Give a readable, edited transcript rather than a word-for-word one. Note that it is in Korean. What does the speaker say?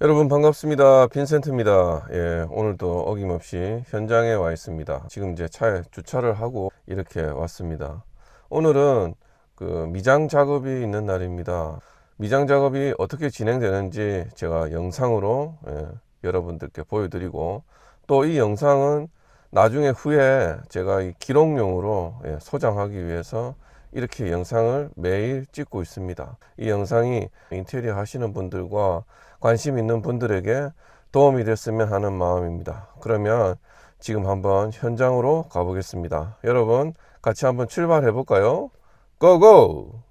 여러분 반갑습니다. 빈센트입니다. 예, 오늘도 어김없이 현장에 와 있습니다. 지금 이제 차에 주차를 하고 이렇게 왔습니다. 오늘은 그 미장 작업이 있는 날입니다. 미장 작업이 어떻게 진행되는지 제가 영상으로 여러분들께 보여드리고, 또 이 영상은 나중에 후에 제가 이 기록용으로 소장하기 위해서 이렇게 영상을 매일 찍고 있습니다. 이 영상이 인테리어 하시는 분들과 관심 있는 분들에게 도움이 됐으면 하는 마음입니다. 그러면 지금 한번 현장으로 가보겠습니다. 여러분 같이 한번 출발해 볼까요? 고고!